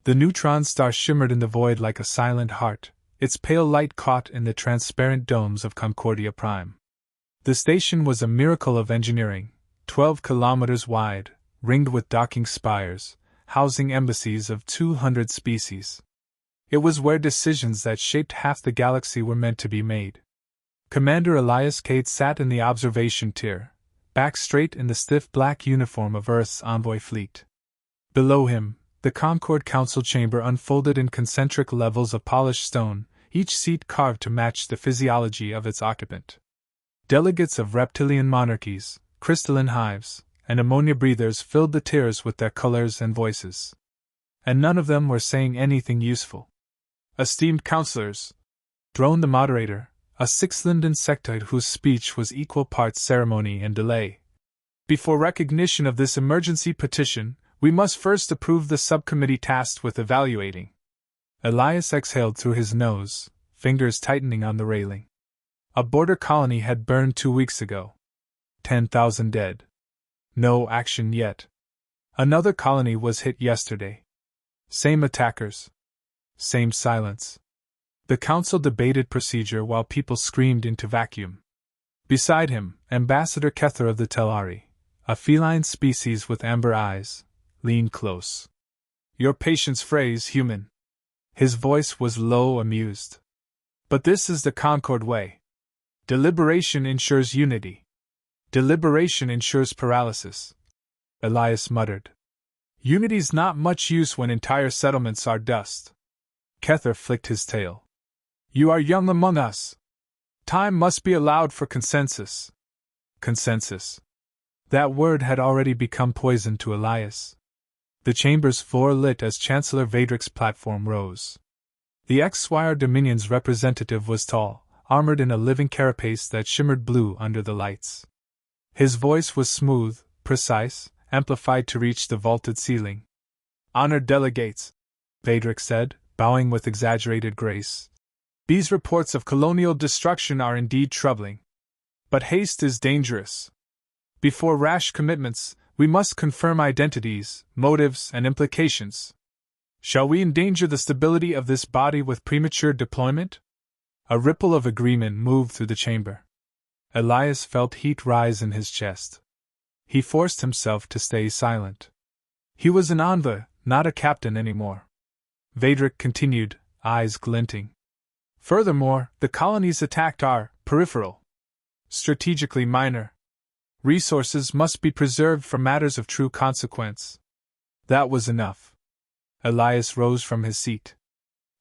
The neutron star shimmered in the void like a silent heart, its pale light caught in the transparent domes of Concordia Prime. The station was a miracle of engineering, 12 kilometers wide, ringed with docking spires, housing embassies of 200 species. It was where decisions that shaped half the galaxy were meant to be made. Commander Elias Cade sat in the observation tier, back straight in the stiff black uniform of Earth's envoy fleet. Below him, the Concord Council chamber unfolded in concentric levels of polished stone, each seat carved to match the physiology of its occupant. Delegates of reptilian monarchies, crystalline hives, and ammonia breathers filled the tiers with their colors and voices. And none of them were saying anything useful. "Esteemed counselors," droned the moderator, a six-limbed insectoid whose speech was equal parts ceremony and delay. "Before recognition of this emergency petition, we must first approve the subcommittee tasked with evaluating." Elias exhaled through his nose, fingers tightening on the railing. A border colony had burned 2 weeks ago. 10,000 dead. No action yet. Another colony was hit yesterday. Same attackers. Same silence. The council debated procedure while people screamed into vacuum. Beside him, Ambassador Kether of the Telari, a feline species with amber eyes, leaned close. "Your patience phrase, human." His voice was low, amused. "But this is the Concord way. Deliberation ensures unity. Deliberation ensures paralysis." Elias muttered. "Unity's not much use when entire settlements are dust." Kether flicked his tail. "You are young among us. Time must be allowed for consensus." Consensus. That word had already become poison to Elias. The chamber's floor lit as Chancellor Vadric's platform rose. The HFY Dominion's representative was tall, armored in a living carapace that shimmered blue under the lights. His voice was smooth, precise, amplified to reach the vaulted ceiling. "Honored delegates," Vadric said, bowing with exaggerated grace. "These reports of colonial destruction are indeed troubling. But haste is dangerous. Before rash commitments, we must confirm identities, motives, and implications. Shall we endanger the stability of this body with premature deployment?" A ripple of agreement moved through the chamber. Elias felt heat rise in his chest. He forced himself to stay silent. He was an envoy, not a captain anymore. Vadric continued, eyes glinting. "Furthermore, the colonies attacked are peripheral. Strategically minor. Resources must be preserved for matters of true consequence." That was enough. Elias rose from his seat.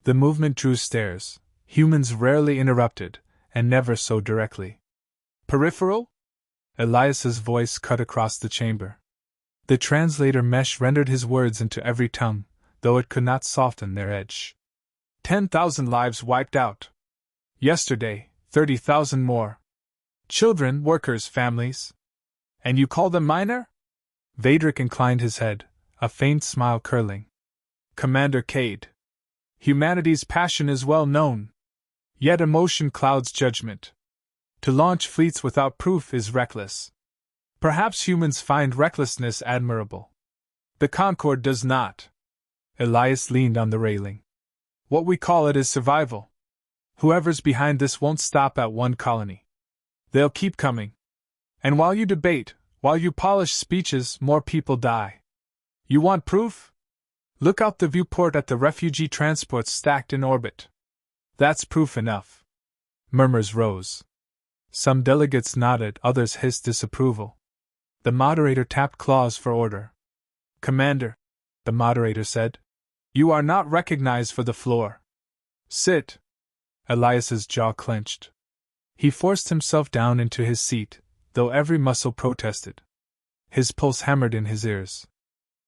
The movement drew stares, humans rarely interrupted, and never so directly. "Peripheral?" Elias's voice cut across the chamber. The translator mesh rendered his words into every tongue, though it could not soften their edge. 10,000 lives wiped out. Yesterday, 30,000 more. Children, workers, families. And you call them minor? Vadric inclined his head, a faint smile curling. "Commander Cade. Humanity's passion is well known. Yet emotion clouds judgment. To launch fleets without proof is reckless. Perhaps humans find recklessness admirable. The Concord does not." Elias leaned on the railing. "What we call it is survival. Whoever's behind this won't stop at one colony. They'll keep coming. And while you debate, while you polish speeches, more people die. You want proof? Look out the viewport at the refugee transports stacked in orbit. That's proof enough." Murmurs rose. Some delegates nodded, others hissed disapproval. The moderator tapped claws for order. "Commander," the moderator said, "you are not recognized for the floor. Sit." Elias's jaw clenched. He forced himself down into his seat, though every muscle protested. His pulse hammered in his ears.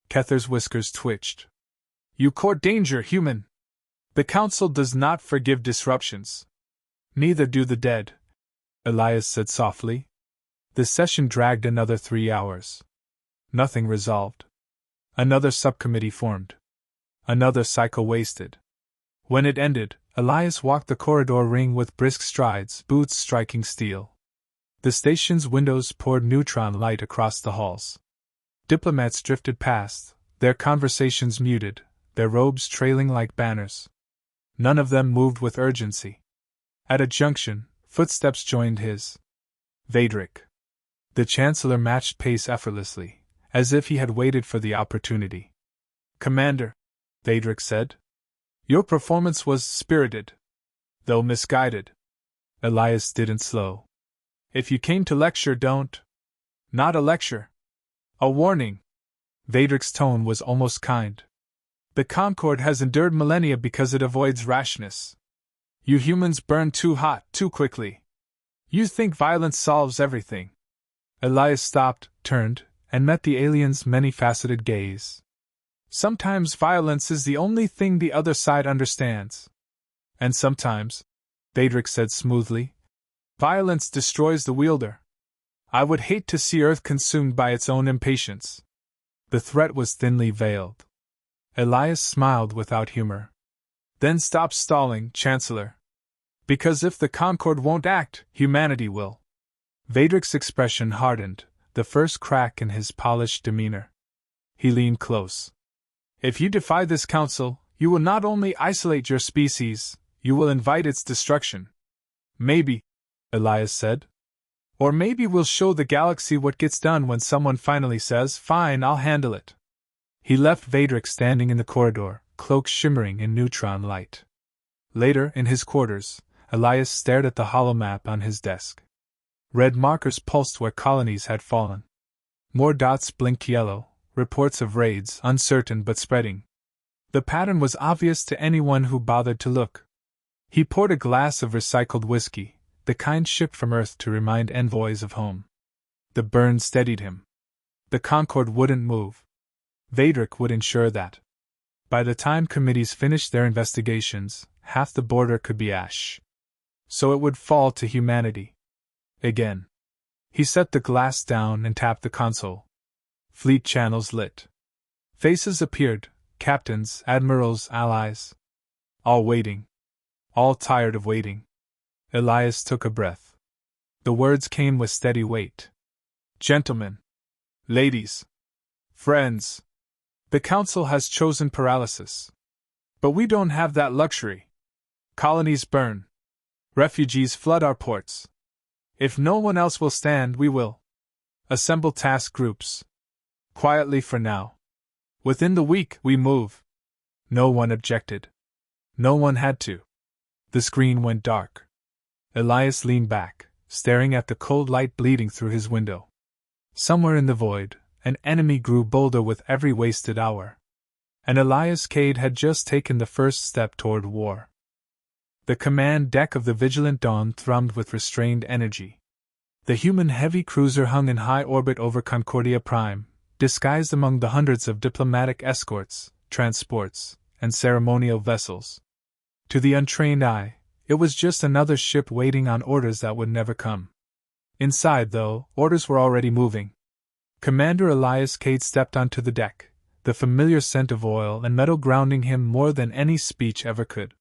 Kether's whiskers twitched. "You court danger, human. The Council does not forgive disruptions. Neither do the dead," Elias said softly. The session dragged another 3 hours. Nothing resolved. Another subcommittee formed. Another cycle wasted. When it ended, Elias walked the corridor ring with brisk strides, boots striking steel. The station's windows poured neutron light across the halls. Diplomats drifted past, their conversations muted, their robes trailing like banners. None of them moved with urgency. At a junction, footsteps joined his. Vadrik. The Chancellor matched pace effortlessly, as if he had waited for the opportunity. "Commander," Vadrik said, "your performance was spirited, though misguided." Elias didn't slow. "If you came to lecture, don't." "Not a lecture. A warning." Vadrik's tone was almost kind. "The Concorde has endured millennia because it avoids rashness. You humans burn too hot, too quickly. You think violence solves everything." Elias stopped, turned, and met the alien's many-faceted gaze. "Sometimes violence is the only thing the other side understands. And sometimes," Vadrik said smoothly, "violence destroys the wielder. I would hate to see Earth consumed by its own impatience." The threat was thinly veiled. Elias smiled without humor. "Then stop stalling, Chancellor. Because if the Concorde won't act, humanity will." Vadrik's expression hardened, the first crack in his polished demeanor. He leaned close. "If you defy this council, you will not only isolate your species, you will invite its destruction." "Maybe," Elias said. "Or maybe we'll show the galaxy what gets done when someone finally says, 'Fine, I'll handle it.'" He left Vadrik standing in the corridor, cloak shimmering in neutron light. Later, in his quarters, Elias stared at the holomap on his desk. Red markers pulsed where colonies had fallen. More dots blinked yellow, reports of raids, uncertain but spreading. The pattern was obvious to anyone who bothered to look. He poured a glass of recycled whiskey, the kind shipped from Earth to remind envoys of home. The burn steadied him. The Concorde wouldn't move. Vadrik would ensure that. By the time committees finished their investigations, half the border could be ash. So it would fall to humanity. Again. He set the glass down and tapped the console. Fleet channels lit. Faces appeared, captains, admirals, allies. All waiting. All tired of waiting. Elias took a breath. The words came with steady weight. "Gentlemen. Ladies. Friends. The Council has chosen paralysis. But we don't have that luxury. Colonies burn. Refugees flood our ports. If no one else will stand, we will. Assemble task groups. Quietly for now. Within the week, we move." No one objected. No one had to. The screen went dark. Elias leaned back, staring at the cold light bleeding through his window. Somewhere in the void, an enemy grew bolder with every wasted hour. And Elias Cade had just taken the first step toward war. The command deck of the Vigilant Dawn thrummed with restrained energy. The human heavy cruiser hung in high orbit over Concordia Prime, disguised among the hundreds of diplomatic escorts, transports, and ceremonial vessels. To the untrained eye, it was just another ship waiting on orders that would never come. Inside, though, orders were already moving. Commander Elias Cade stepped onto the deck, the familiar scent of oil and metal grounding him more than any speech ever could.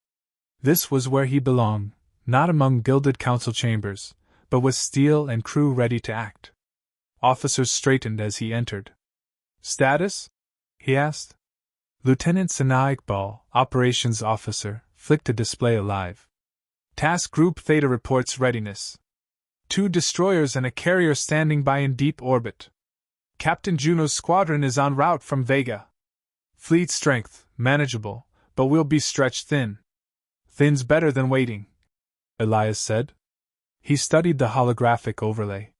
This was where he belonged, not among gilded council chambers, but with steel and crew ready to act. Officers straightened as he entered. "Status?" he asked. Lieutenant Sana Iqbal, operations officer, flicked a display alive. "Task Group Theta reports readiness. 2 destroyers and a carrier standing by in deep orbit. Captain Juno's squadron is en route from Vega. Fleet strength, manageable, but we'll be stretched thin." "Thin's better than waiting," Elias said. He studied the holographic overlay.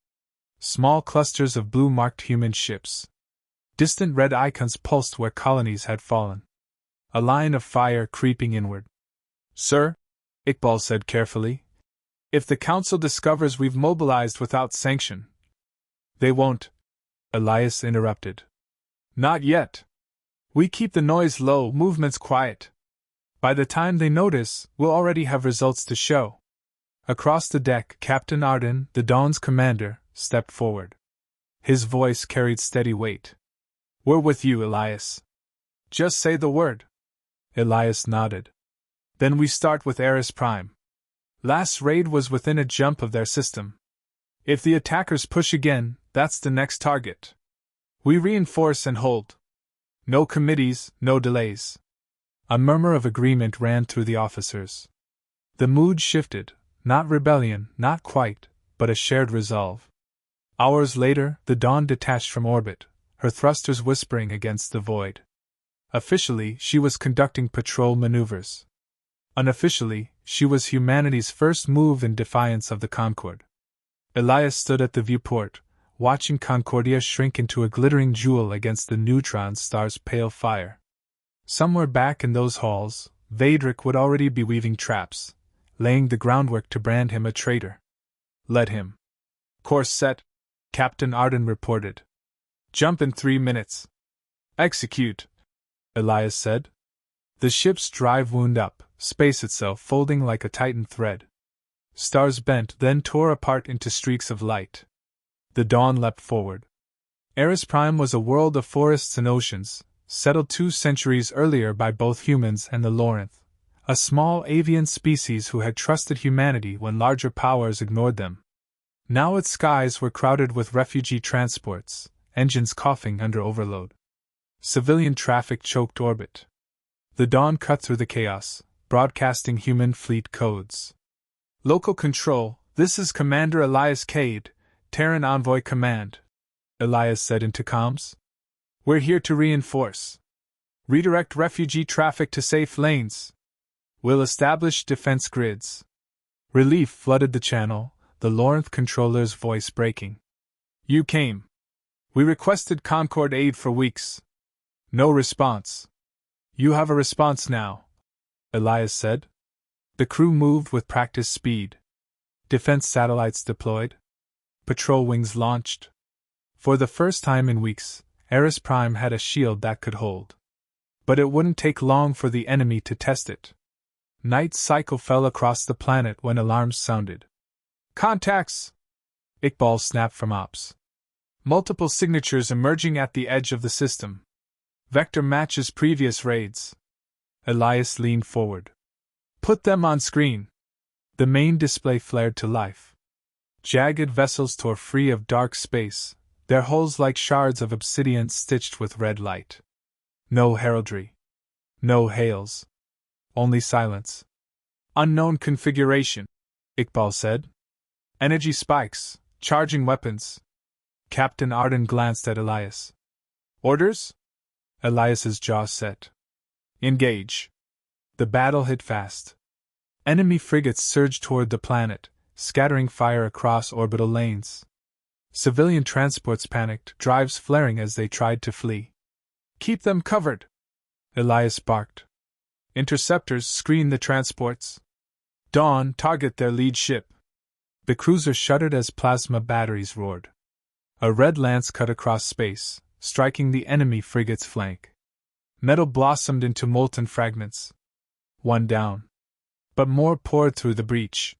Small clusters of blue-marked human ships. Distant red icons pulsed where colonies had fallen. A line of fire creeping inward. "Sir," Iqbal said carefully, "if the Council discovers we've mobilized without sanction—" "They won't," Elias interrupted. "Not yet. We keep the noise low, movements quiet. By the time they notice, we'll already have results to show." Across the deck, Captain Arden, the Dawn's commander, stepped forward. His voice carried steady weight. "We're with you, Elias. Just say the word." Elias nodded. "Then we start with Eris Prime. Last raid was within a jump of their system. If the attackers push again, that's the next target. We reinforce and hold. No committees, no delays. A murmur of agreement ran through the officers. The mood shifted, not rebellion, not quite, but a shared resolve. Hours later, the Dawn detached from orbit, her thrusters whispering against the void. Officially, she was conducting patrol maneuvers. Unofficially, she was humanity's first move in defiance of the Concorde. Elias stood at the viewport, watching Concordia shrink into a glittering jewel against the neutron star's pale fire. Somewhere back in those halls, Vadric would already be weaving traps, laying the groundwork to brand him a traitor. Let him. Course set, Captain Arden reported. Jump in 3 minutes. Execute, Elias said. The ship's drive wound up, space itself folding like a tightened thread. Stars bent, then tore apart into streaks of light. The Dawn leapt forward. Eris Prime was a world of forests and oceans, settled 2 centuries earlier by both humans and the Lorinth, a small avian species who had trusted humanity when larger powers ignored them. Now its skies were crowded with refugee transports, engines coughing under overload. Civilian traffic choked orbit. The Dawn cut through the chaos, broadcasting human fleet codes. Local control, this is Commander Elias Cade, Terran Envoy Command, Elias said into comms. We're here to reinforce. Redirect refugee traffic to safe lanes. We'll establish defense grids. Relief flooded the channel, the Lorinth controller's voice breaking. You came. We requested Concorde aid for weeks. No response. You have a response now, Elias said. The crew moved with practiced speed. Defense satellites deployed. Patrol wings launched. For the first time in weeks, Eris Prime had a shield that could hold. But it wouldn't take long for the enemy to test it. Night cycle fell across the planet when alarms sounded. Contacts! Iqbal snapped from ops. Multiple signatures emerging at the edge of the system. Vector matches previous raids. Elias leaned forward. Put them on screen. The main display flared to life. Jagged vessels tore free of dark space, their hulls like shards of obsidian stitched with red light. No heraldry. No hails. Only silence. Unknown configuration, Iqbal said. Energy spikes, charging weapons. Captain Arden glanced at Elias. Orders? Elias's jaw set. Engage. The battle hit fast. Enemy frigates surged toward the planet, scattering fire across orbital lanes. Civilian transports panicked, drives flaring as they tried to flee. Keep them covered, Elias barked. Interceptors screen the transports. Dawn, target their lead ship. The cruiser shuddered as plasma batteries roared. A red lance cut across space, striking the enemy frigate's flank. Metal blossomed into molten fragments. One down. But more poured through the breach.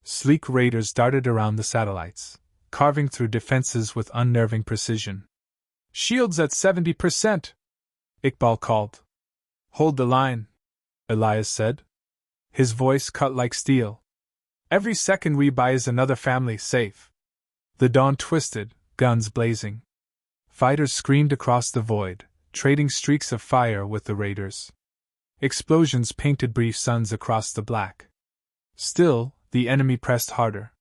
Sleek raiders darted around the satellites, carving through defenses with unnerving precision. Shields at 70%, Iqbal called. Hold the line, Elias said. His voice cut like steel. Every second we buy is another family safe. The Dawn twisted, guns blazing. Fighters screamed across the void, trading streaks of fire with the raiders. Explosions painted brief suns across the black. Still, the enemy pressed harder.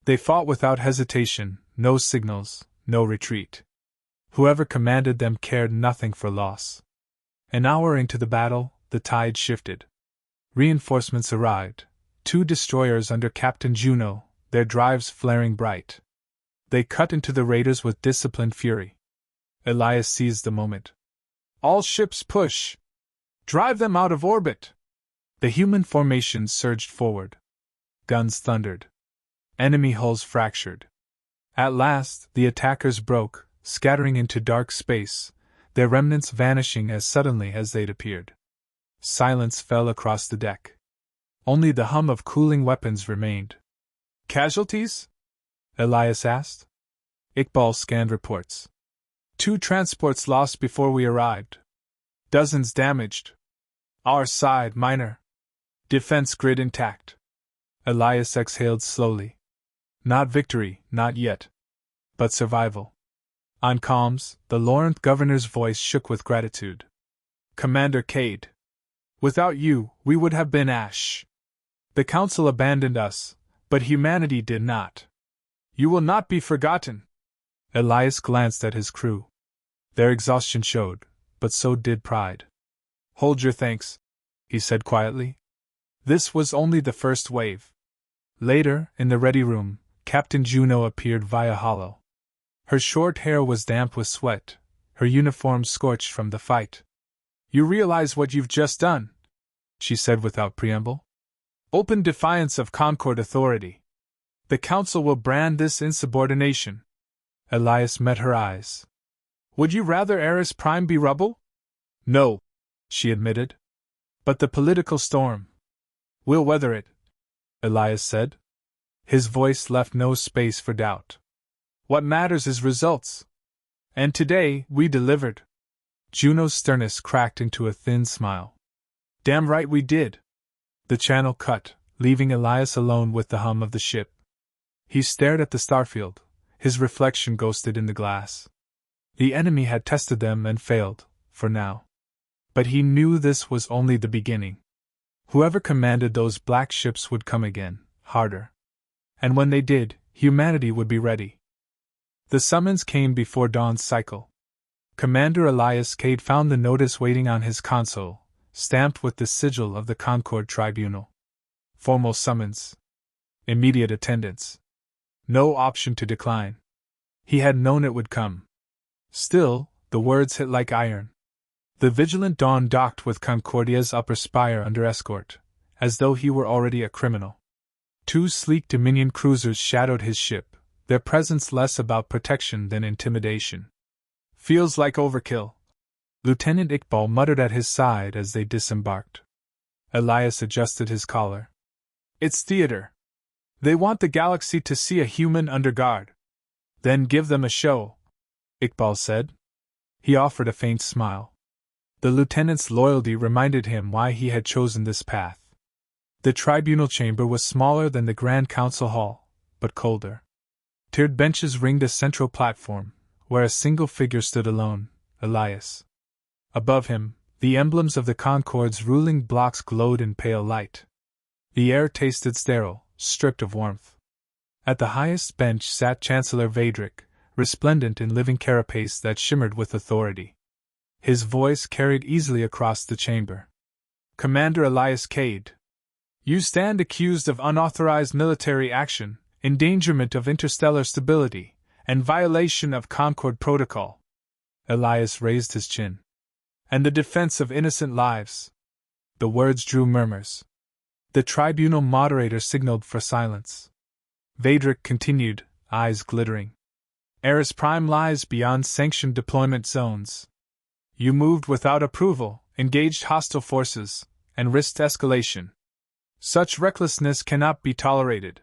They fought without hesitation, no signals, no retreat. Whoever commanded them cared nothing for loss. An hour into the battle, the tide shifted. Reinforcements arrived, 2 destroyers under Captain Juno, their drives flaring bright. They cut into the raiders with disciplined fury. Elias seized the moment. All ships push! Drive them out of orbit! The human formations surged forward. Guns thundered. Enemy hulls fractured. At last, the attackers broke, scattering into dark space, their remnants vanishing as suddenly as they'd appeared. Silence fell across the deck. Only the hum of cooling weapons remained. Casualties? Elias asked. Iqbal scanned reports. 2 transports lost before we arrived. Dozens damaged. Our side minor. Defense grid intact. Elias exhaled slowly. Not victory, not yet. But survival. On comms, the Lorinth governor's voice shook with gratitude. Commander Cade. Without you, we would have been ash. The Council abandoned us, but humanity did not. You will not be forgotten. Elias glanced at his crew. Their exhaustion showed, but so did pride. Hold your thanks, he said quietly. This was only the first wave. Later, in the ready room, Captain Juno appeared via hollow. Her short hair was damp with sweat, her uniform scorched from the fight. You realize what you've just done, she said without preamble. Open defiance of Concord authority. The Council will brand this insubordination. Elias met her eyes. Would you rather Eris Prime be rubble? No, she admitted. But the political storm. We'll weather it, Elias said. His voice left no space for doubt. What matters is results. And today, we delivered. Juno's sternness cracked into a thin smile. Damn right we did. The channel cut, leaving Elias alone with the hum of the ship. He stared at the starfield, his reflection ghosted in the glass. The enemy had tested them and failed, for now. But he knew this was only the beginning. Whoever commanded those black ships would come again, harder. And when they did, humanity would be ready. The summons came before dawn's cycle. Commander Elias Cade found the notice waiting on his console, stamped with the sigil of the Concord Tribunal. Formal summons. Immediate attendance. No option to decline. He had known it would come. Still, the words hit like iron. The vigilant Dawn docked with Concordia's upper spire under escort, as though he were already a criminal. 2 sleek Dominion cruisers shadowed his ship, their presence less about protection than intimidation. Feels like overkill, Lieutenant Iqbal muttered at his side as they disembarked. Elias adjusted his collar. It's theater. They want the galaxy to see a human under guard. Then give them a show, Iqbal said. He offered a faint smile. The lieutenant's loyalty reminded him why he had chosen this path. The tribunal chamber was smaller than the Grand Council Hall, but colder. Tiered benches ringed a central platform, where a single figure stood alone, Elias. Above him, the emblems of the Concord's ruling blocks glowed in pale light. The air tasted sterile, stripped of warmth. At the highest bench sat Chancellor Vadric, resplendent in living carapace that shimmered with authority. His voice carried easily across the chamber. Commander Elias Cade. You stand accused of unauthorized military action, endangerment of interstellar stability, and violation of Concord Protocol. Elias raised his chin. And the defense of innocent lives. The words drew murmurs. The tribunal moderator signaled for silence. Vadric continued, eyes glittering. Eris Prime lies beyond sanctioned deployment zones. You moved without approval, engaged hostile forces, and risked escalation. Such recklessness cannot be tolerated.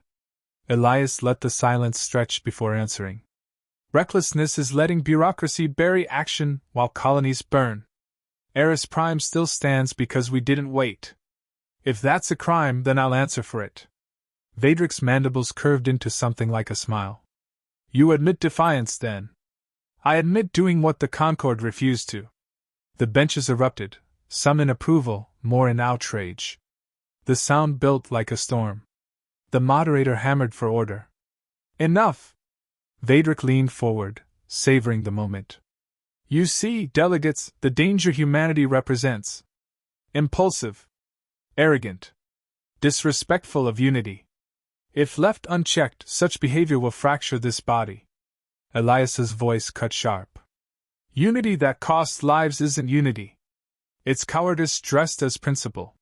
Elias let the silence stretch before answering. Recklessness is letting bureaucracy bury action while colonies burn. Eris Prime still stands because we didn't wait. If that's a crime, then I'll answer for it. Vadric's mandibles curved into something like a smile. You admit defiance, then? I admit doing what the Concord refused to. The benches erupted, some in approval, more in outrage. The sound built like a storm. The moderator hammered for order. Enough! Vadric leaned forward, savoring the moment. You see, delegates, the danger humanity represents. Impulsive. Arrogant. Disrespectful of unity. If left unchecked, such behavior will fracture this body. Elias's voice cut sharp. Unity that costs lives isn't unity. It's cowardice dressed as principle.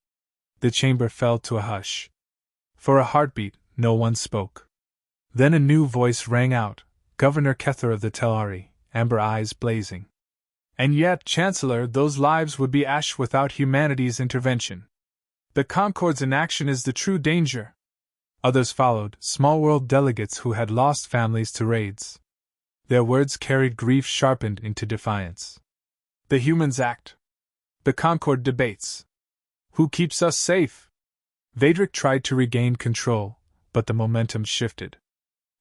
The chamber fell to a hush. For a heartbeat, no one spoke. Then a new voice rang out, Governor Kether of the Telari, amber eyes blazing. And yet, Chancellor, those lives would be ash without humanity's intervention. The Concord's inaction is the true danger. Others followed, small-world delegates who had lost families to raids. Their words carried grief sharpened into defiance. The humans act. The Concord debates. Who keeps us safe? Vadric tried to regain control, but the momentum shifted.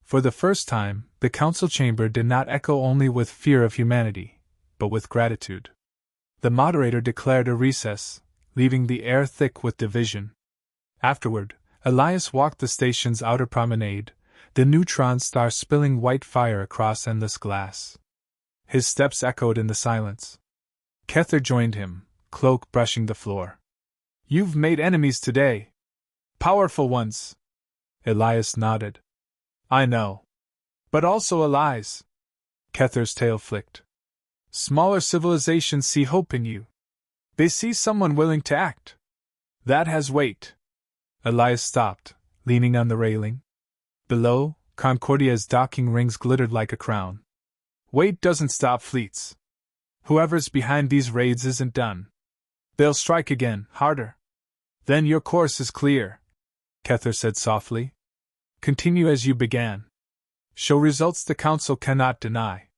For the first time, the council chamber did not echo only with fear of humanity, but with gratitude. The moderator declared a recess, leaving the air thick with division. Afterward, Elias walked the station's outer promenade, the neutron star spilling white fire across endless glass. His steps echoed in the silence. Kether joined him, cloak brushing the floor. "You've made enemies today. Powerful ones." Elias nodded. "I know. But also allies." Kether's tail flicked. "Smaller civilizations see hope in you. They see someone willing to act. That has weight." Elias stopped, leaning on the railing. Below, Concordia's docking rings glittered like a crown. "Weight doesn't stop fleets. Whoever's behind these raids isn't done. They'll strike again, harder. Then your course is clear," Kether said softly. "Continue as you began. Show results the Council cannot deny."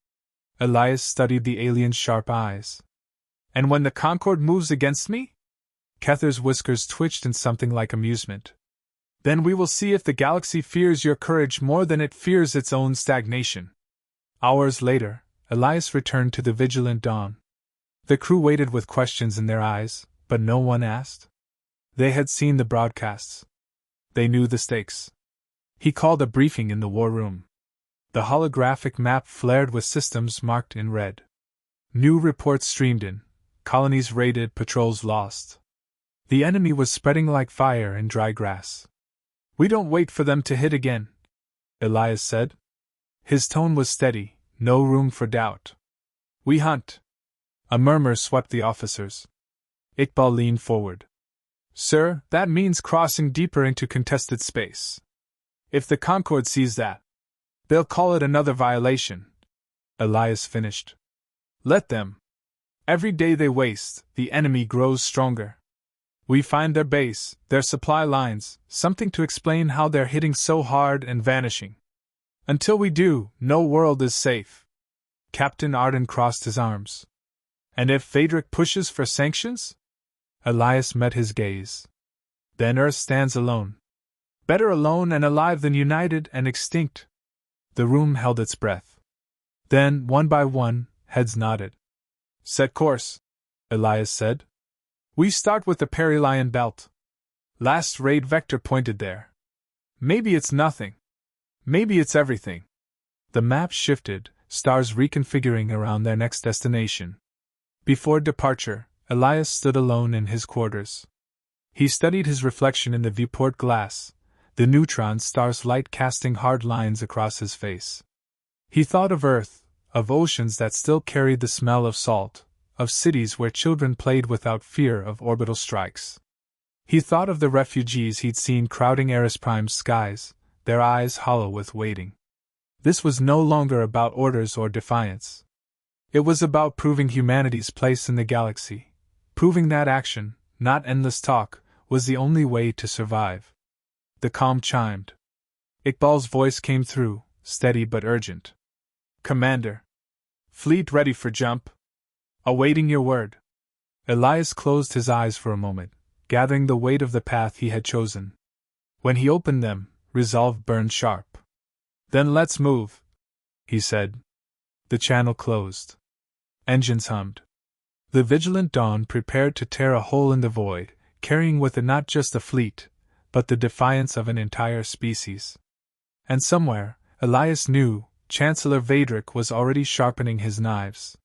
Elias studied the alien's sharp eyes. "And when the Concord moves against me?" Kether's whiskers twitched in something like amusement. "Then we will see if the galaxy fears your courage more than it fears its own stagnation." Hours later, Elias returned to the Vigilant Dawn. The crew waited with questions in their eyes, but no one asked. They had seen the broadcasts. They knew the stakes. He called a briefing in the war room. The holographic map flared with systems marked in red. New reports streamed in: colonies raided, patrols lost. The enemy was spreading like fire in dry grass. "We don't wait for them to hit again," Elias said. His tone was steady, no room for doubt. "We hunt." A murmur swept the officers. Iqbal leaned forward. "Sir, that means crossing deeper into contested space. If the Concord sees that, they'll call it another violation," Elias finished. "Let them. Every day they waste, the enemy grows stronger. We find their base, their supply lines, something to explain how they're hitting so hard and vanishing. Until we do, no world is safe." Captain Arden crossed his arms. "And if Phaedric pushes for sanctions?" Elias met his gaze. "Then Earth stands alone. Better alone and alive than united and extinct." The room held its breath. Then, one by one, heads nodded. "Set course," Elias said. "We start with the Perihelion Belt. Last raid vector pointed there. Maybe it's nothing. Maybe it's everything." The map shifted, stars reconfiguring around their next destination. Before departure, Elias stood alone in his quarters. He studied his reflection in the viewport glass, the neutron star's light casting hard lines across his face. He thought of Earth, of oceans that still carried the smell of salt, of cities where children played without fear of orbital strikes. He thought of the refugees he'd seen crowding Eris Prime's skies, their eyes hollow with waiting. This was no longer about orders or defiance. It was about proving humanity's place in the galaxy, proving that action, not endless talk, was the only way to survive. The calm chimed. Iqbal's voice came through, steady but urgent. "Commander. Fleet ready for jump. Awaiting your word." Elias closed his eyes for a moment, gathering the weight of the path he had chosen. When he opened them, resolve burned sharp. "Then let's move," he said. The channel closed. Engines hummed. The Vigilant Dawn prepared to tear a hole in the void, carrying with it not just a fleet, but the defiance of an entire species. And somewhere, Elias knew, Chancellor Phaedric was already sharpening his knives.